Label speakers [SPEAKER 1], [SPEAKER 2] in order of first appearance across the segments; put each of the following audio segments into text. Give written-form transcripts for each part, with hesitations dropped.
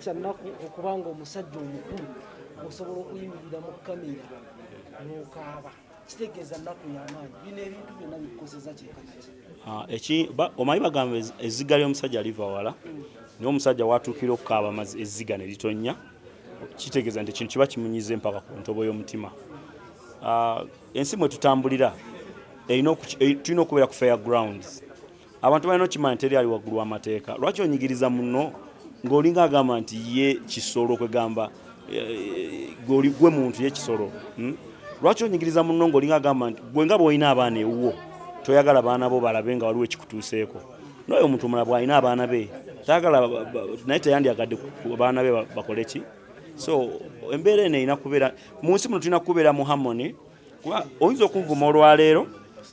[SPEAKER 1] kyannaku okubanga omusajja omukulu osobola okuyimirira mu kamera n'okaaba kitegeeza nnaku y'amaanyi bino ebintu byonna bikukozeza kyekanaki
[SPEAKER 2] omanyi bagamba ezziga ly'omusajja liva wala naye omusajja watuukira okukaaba ezziga ne litonnya kitegeeza nti ekintu kiba kimunyize mpaka ku ntobo y'omutima. Ensi mwe tutambulira tulina okubeera ku fair grounds. Abantu balina okimanya teri ali waggulu w'amateeka. Lwaki onyigiriza muno ng'olinga agamba nti ye kisolo kwegamba gwe muntu ye kisolo? Lwaki onyigiriza muno ng'olinga agamba nti gwe nga bw'olina abaana ewuwo toyagala baana bo balabe nga waliwo ekikutuuseeko? N'oyo omuntu omulala bw'alina abaana be tayagala naye teyandyagadde ku baana be bakole ki? So embeera eno erina kubeera mu nsi muno, tulina kubeera mu harmony. Kuba oyinza okunvuma olwaleero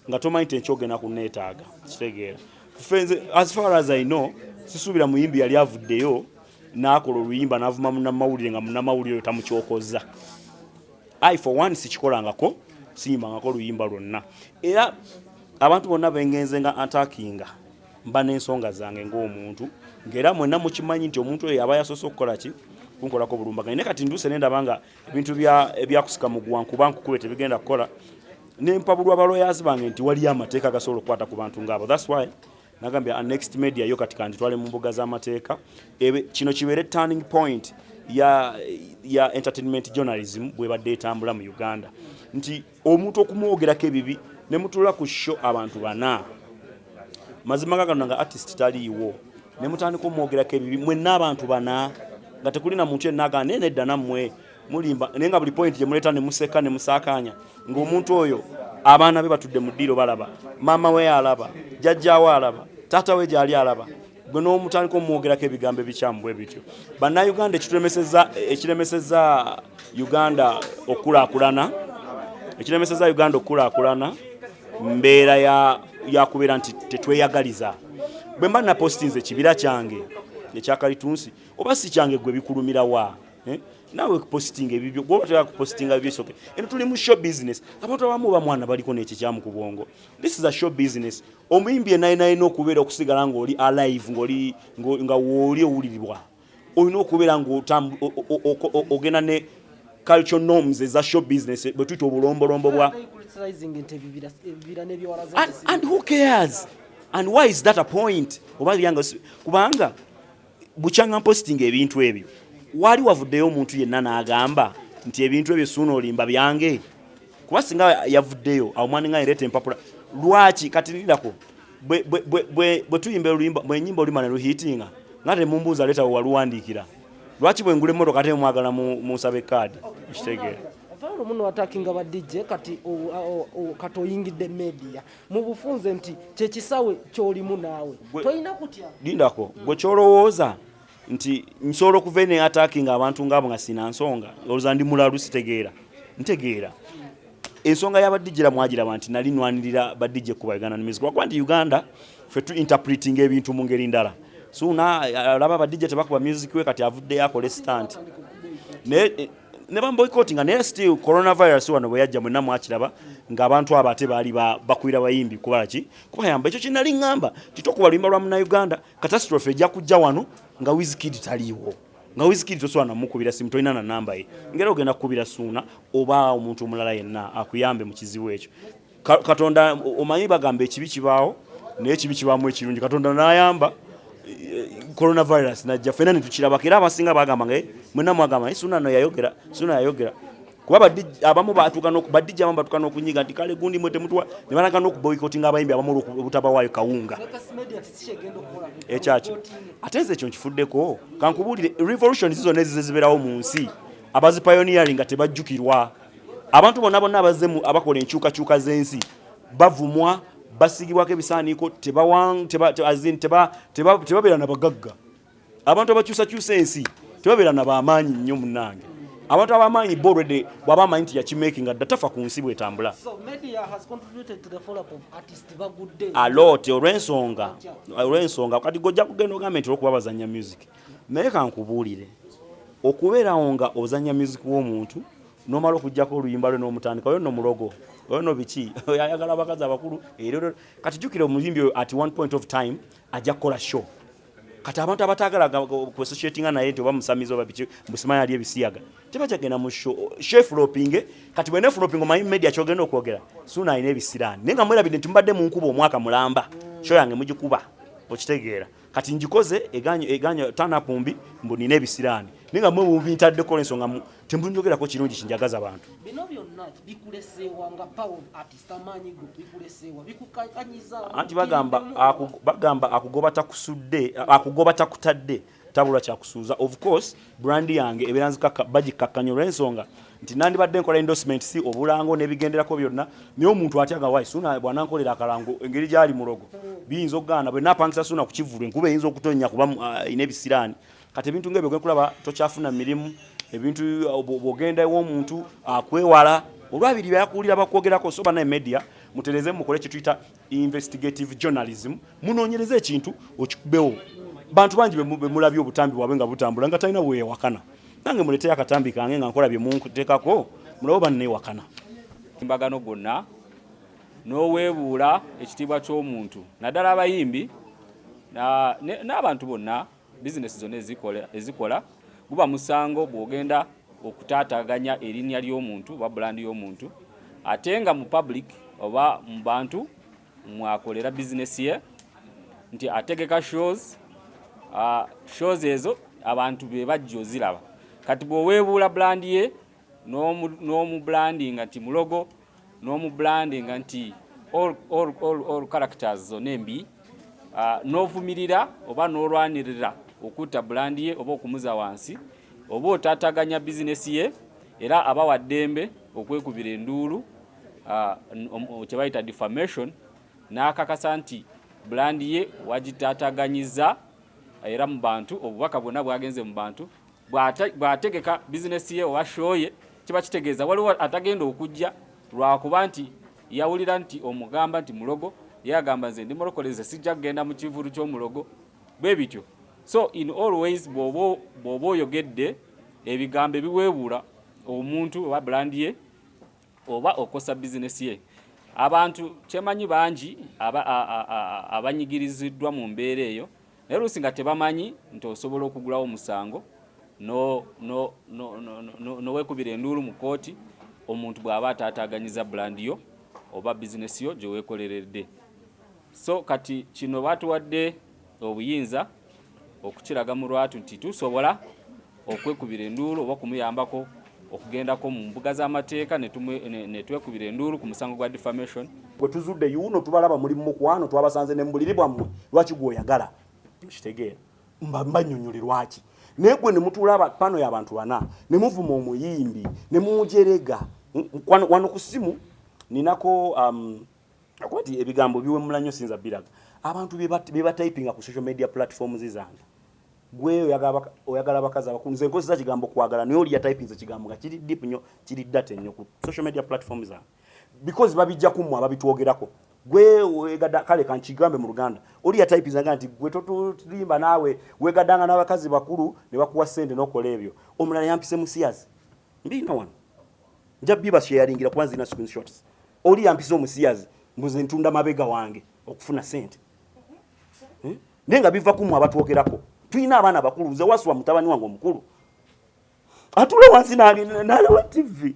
[SPEAKER 2] nga tomanyi nti enkya ogenda kunneetaaga, kitegeera. As far as I know, sisuubira muyimbi yali avuddeyo n'akola oluyimba n'avuma munnamawulire nga munnamawulire oyo tamukyokozza. I for one sikikolangako, siyimbangako oluyimba lwonna. Era abantu bonna bengenze nga attackinga mba n'ensonga zange ng'omuntu, ng'era mwenna mukimanyi nti omuntu oyo aba yasoose okukola ki? Kunkolako bulumbaganyi. Ne kati nduuse nendaba nga ebintu ebyakusika mu gwankuba nkukube tebigenda kukola. Nempabulwa abaloyazi bange nti waliyo amateeka agasobola okukwata ku bantu ng'abo. That's why nagambye Next Media yo kati twale mu mbuga z'amateeka. Kino kibeere turning point ya entertainment journalism bwebadde etambula mu Uganda. Nti omuntu okumwogerako ebibi ne mutula ku show abantu bana. Mazima gagano nga artist taliiwo. Ne mutandika omwogerako ebibi mwenna abantu bana. Nga tekulina muntu yenna agamba nedda nammwe mulimba naye nga buli point gye muleeta ne museka ne musaakaanya ng'omuntu oyo abaana be batudde mu ddiiro balaba, maama we alaba, jjajja we alaba, taata we gy'ali alaba, gwe n'omutandika omwogerako ebigambo ebikyamu bwe bityo. Bannayuganda ekiremesezza Uganda okulaakulana mbeera yakubeera nti tetweyagaliza. Bwe mba na postinze ekibira kyange ekyakalitunsi oba si kyange gwe bikulumira wa nawe kupostinga ebibyo gwe otera kupostinga ebisoke. Eno tuli mu show business. Abantu abamu ba mwana baliko n'ekikyamu ku bwongo. This is a show business. Omuyimbi naye okubeera okusigala ng'oli alive nga wooli owuliribwa. Olina okubeera ng'ogenda ne cultural norms eza show business bwe tuyita obulombolombo bwa. And who cares? And why is that a point? Kubanga bukyanga posting ebintu ebyo. Wali wavuddeyo omuntu yenna n'agamba nti ebintu ebyo suuna olimba byange. Kuba singa yavuddeyo awo mwani nga ireete empapula. Lwaki kati lirako bwe tuyimba oluyimba bwe nyimba olima ne luhitinga nga temumbuuza leeta waluwandiikira. Lwaki bwe ngula emmotoka ate mwagala musabe kaadi kitegeera.
[SPEAKER 1] Avalo muno attackinga ba DJ kati oyingidde media mu bufunze nti kyekisawe kyolimu naawe toyina kutya. Lindako
[SPEAKER 2] gwe kyolowooza nti nsobola okuva ne attackinga abantu ng'abo nga sina nsonga olowooza ndi mulalu sitegeera. Ntegeera ensonga y'abadijira mwagiraba nti nali nwanirira badijje kuba Uganda music lwakuba nti Uganda ffe tu interpreting ebintu mu ngeri ndala. Suuna alaba badijje tebakuba music we kati avuddeyo akole stunt. Ne bamboycottinga naye still coronavirus wano bwe yajja mwenna mwakiraba ng'abantu abo ate baali bakwira bayimbi kuba ki kuba yamba ekyo kinali ngamba titokuba luyimba lwa Munnayuganda catastrophe ejja kujja wano nga Wizkid taliiwo. Nga Wizkid tosobola namukubira simu tolina na namba ye. Ngera ogenda kukubira Suuna oba omuntu omulala yenna akuyambe mu kizibu ekyo. Katonda omanyi bagamba ekibi kibaawo naye ekibi kibaamu ekirungi. Katonda n'ayamba coronavirus najja fena ne tukiraba era abasinga bagamba nga mwenna mwagamba Suuna no yayogera kuba abamu badijja abamu batuuka n'okunyiga nti kale gundi mwe temutwa ne banaga n'okuboycottinga abayimbi abamu obutabawaayo kawunga ekyaki ate nze ekyo nkifuddeko kankubuulire revolution zizonna ezibeerawo mu nsi abazi pioneering nga tebajjukirwa. Abantu bonna abakola enkyukakyuka z'ensi bavumwa basigibwako ebisaaniiko tebabeera na bagagga. Abantu abakyusakyusa ensi tebabeera na bamaanyi nnyo munnange. Abantu abamaanyi already bw'aba amanyi nti yakimakinga dda tafa ku nsi bw'etambula. Alooti olw'ensonga kati gojja kugenda ogamba nti olw'okuba bazannya music. Naye kankubuulire okubeerawo nga ozannya music w'omuntu n'omala okuggyako oluyimba lwe n'omutandika oyo nno mulogo oyo no biki ayagala abakazi abakulu kati jjukira omuyimbi oyo at one point of time ajja kukola show kati abantu abatagala ku associating naye nti oba musamizo babiki musimanya ali ebisiyaga tebachagenda mu chef flopping kati bwene flopping my media chogenda okwogera suna ine ebisirani nenga mwera bide tumbadde mu nkuba omwaka mulamba show yange mujikuba okitegeera kati njikoze eganyo tana pumbi mboni nebisirani ninga mwe mubintadde ko ensonga tembunjogera ko kirungi kinjagaza abantu
[SPEAKER 1] bino byonna bikulesewa nga power artist amanyi bikulesewa bikukanyiza
[SPEAKER 2] anti bagamba akugoba takusudde akugoba takutadde tabula kya kusuuza of course brand yange ebiranzika bagikakanyo lwensonga nti nandi badde nkola endorsement si obulango nebigenderako byonna niyo omuntu atyaga wai suna bwana nkolera akalango engeri gyali mulogo biyinza okugana bwe napangisa suna kukivulu enkuba eyinza okutonya kuba inebisirani kati ebintu ngebyo gwekulaba tokyafuna mirimu ebintu bwogenda ew'omuntu akwewala olwabiri byakulira bakwogerako soba naye media mutereze mukole kituyita investigative journalism munoonyereze ekintu okikubewo bantu bangi bemulabye obutambi bwabwe nga butambula nga talina bweyewakana nange muleteyo akatambi kange nga nkola bye munkuteekako mulabo banneewakana
[SPEAKER 3] embagano gonna n'oweebuula ekitiibwa ky'omuntu naddala abayimbi n'abantu bonna bizinesi zonna ezikola guba musango bw'ogenda okutaataganya erinnya ly'omuntu oba bulandi y'omuntu ate nga mu public oba mu bantu mwakolera bizinesi ye nti ategeka shows ezo abantu be bajja oziraba kati bw'oweebuula bulandi ye n'omubulandinga nti mulogo n'omubulandinga nti all characters zonna embi n'ovumirira oba n'olwanirira okutta bulandi ye oba okumuza wansi oba otaataganya bizinesi ye era abawa ddembe okwekubira enduulu kye bayita defamation n'akakasa nti bulandi ye wagitaataganyiza era mu bantu obubaka bwonna bwagenze mu bantu bw'ategeka bizinesi ye oba show ye kiba kitegeeza waliwo atagenda okujja lwakuba nti yawulira nti omugamba nti mulogo ye agamba nze ndi mulokoleze sijja kugenda mu kivulu ky'omulogo bwe bityo so in all ways bw'oba oyogedde ebigambo ebiweebuula omuntu oba bulandi ye oba okosa bizinesi ye abantu kyemanyi bangi abanyigiriziddwa mu mbeera eyo naye oluusi nga tebamanyi nti osobola okugulawo omusango noweekubira enduulu mu kooti omuntu bw'aba ataataaganyiza bulandi yo oba bizinesi yo gyeweekoleredde so kati kino batuwadde obuyinza okukiraga mu lwatu nti tusobola okwekubira enduulu oba kumuyambako okugendako mu mbuga z'amateeka netwekubira enduulu ku musango gwa defamation
[SPEAKER 2] bwe tuzudde yuno tubalaba muli mu mukwano twabasanze ne mbuliri bwammwe lwaki gwoyagala kitegeera mbanyonyolerwa lwaki naye gwe ne mutuula pano y'abantu bana ne muvuma omuyimbi ne mumujerega wano ku ssimu ninako akwati ebigambo biwemula nnyo sinza biraga abantu beba typinga ku social media platforms zange gwe oyagala abakazi abakulu nze nkozesa kigambo kwagala naye oli yatypinze kigambo nga kiri deep nnyo kiri data nnyo ku social media platforms zange because babijja kumwe ababitwogerako gwe wegada kale kankigambe mu Luganda oli yatypinze nga nti gwe totulimba naawe wegadanga n'abakazi bakulu ne bakuwa sente n'okola ebyo omulala yampise musiyazi mbina wano nja biba sharingira kwanza ina screenshots oli yampise omusiyazi mbuze ntunda mabega wange okufuna sente nenga biva kumwe abatwogerako tuyina abaana bakulu ze waswa mutabani wange omukulu atule wansi nalewa TV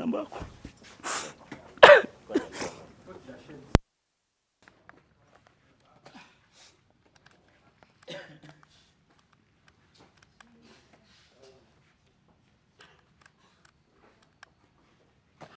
[SPEAKER 2] nyambako